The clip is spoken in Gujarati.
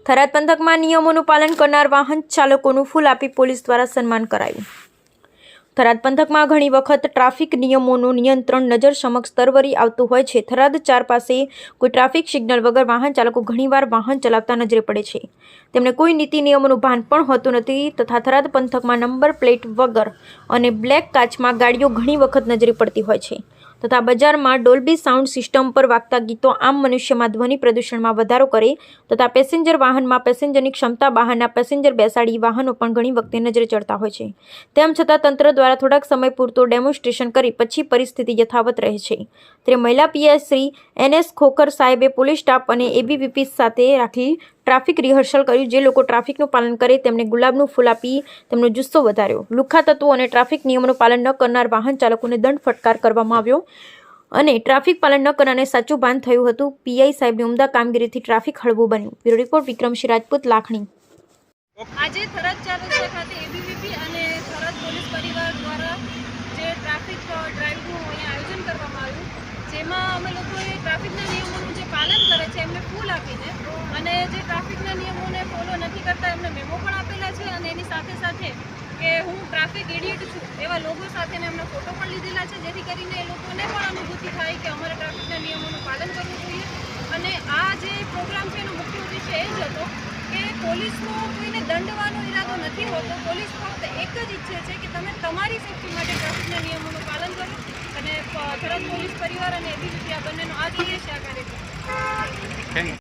થરાદ પંથકમાં નિયમોનું પાલન કરનાર વાહન ચાલકોનું ફૂલ આપી પોલીસ દ્વારા સન્માન કરાયું। થરાદ પંથકમાં ઘણી વખત ટ્રાફિક નિયમોનું નિયંત્રણ નજર સમક્ષ તરવરી આવતું હોય છે। થરાદ 4 પાસે કોઈ ટ્રાફિક સિગ્નલ વગર વાહન ચાલકો ઘણીવાર વાહન ચલાવતા નજરે પડે છે। તેમને કોઈ નીતિ નિયમોનું ભાન પણ હોતું નથી તથા થરાદ પંથકમાં નંબર પ્લેટ વગર અને બ્લેક કાચમાં ગાડીઓ ઘણી વખત નજરે પડતી હોય છે તથા બજારમાં ડોલ્બી સાઉન્ડ સિસ્ટમ પર વાગતા ગીતો આમ મનુષ્યમાં ધ્વનિ પ્રદૂષણમાં વધારો કરે તથા પેસેન્જર વાહનમાં પેસેન્જરની ક્ષમતા બહારના પેસેન્જર બેસાડી વાહનો પણ ઘણી વખતે નજરે ચડતા હોય છે। તેમ છતાં તંત્ર દ્વારા થોડાક સમય પૂરતો ડેમોન્સ્ટ્રેશન કરી પછી પરિસ્થિતિ યથાવત રહે છે। ત્યારે મહિલા પીઆઈ શ્રી NS ખોખર સાહેબે પોલીસ સ્ટાફ અને ABVP સાથે રાખી ટ્રાફિક રિહર્સલ કર્યું। જે લોકો ટ્રાફિકનું પાલન કરે તેમને ગુલાબનું ફૂલ આપી તેમનો જુસ્સો વધાર્યો। લુખ્ખા તત્વો અને ટ્રાફિક નિયમોનું પાલન ન કરનાર વાહન ચાલકોને દંડ ફટકાર કરવામાં આવ્યો અને ટ્રાફિક પાલન ન કરનારને સાચું ભાન થયું હતું। પીઆઈ સાહેબની ઉમદા કામગીરીથી ટ્રાફિક હળવું બન્યું। Bureau report Vikramsinh Rajput Lakhani. આજે થરાદ 4 રસ્તા ખાતે ABVP અને થરાદ પોલીસ પરિવાર દ્વારા જે ટ્રાફિક ડ્રાઈવનું અહીંયા આયોજન કરવામાં આવ્યું, જેમાં અમે લોકોએ ટ્રાફિકના નિયમોનું જે પાલન કરે છે એમને ફૂલ આપીને અને જે ટ્રાફિકના નિયમોને ફોલો નથી કરતા એમને મેમો પણ આપેલા છે અને એની સાથે સાથે કે હું ટ્રાફિક ઇડિયટ છું એવા લોગો સાથે એમના ફોટો પણ લીધેલા છે, જેથી કરીને એ લોકોને પણ અનુભૂતિ થાય કે અમારે ટ્રાફિકના નિયમોનું પાલન કરવું જોઈએ। અને આ જે પ્રોગ્રામ છે એનો મુખ્ય ઉદ્દેશ્ય એ જ હતો કે પોલીસનો કોઈને દંડવાનો ઈરાદો નથી હોતો। પોલીસ ફક્ત એક જ ઈચ્છે છે કે તમે તમારી સેફટી માટે ટ્રાફિકના નિયમોનું પાલન કરો અને થરાદ પોલીસ પરિવાર અને ABVP આ બંનેનો આ જ ઉદ્દેશ્ય આ કાર્યક્રમ।